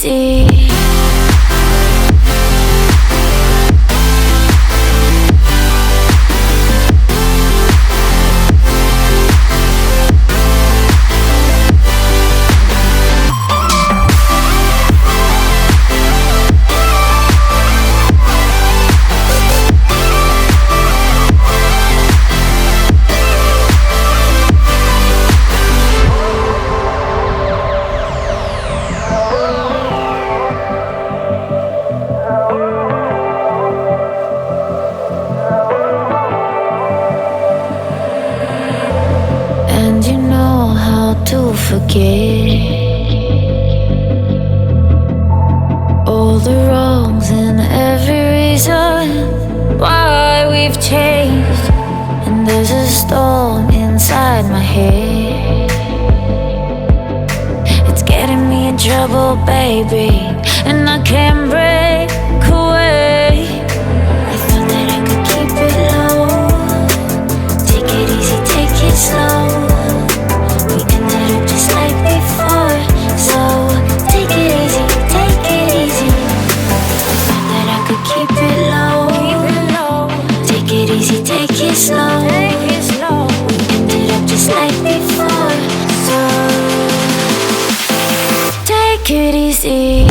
easy. To forget all the wrongs and every reason why we've changed. And there's a storm inside my head. It's getting me in trouble, baby, and I can't break away. I thought that I could keep it low. Take it easy, take it slow. Just like before, so take it easy, take it easy. I thought that I could keep it low, take it easy, take it slow. We ended up just like before, so take it easy.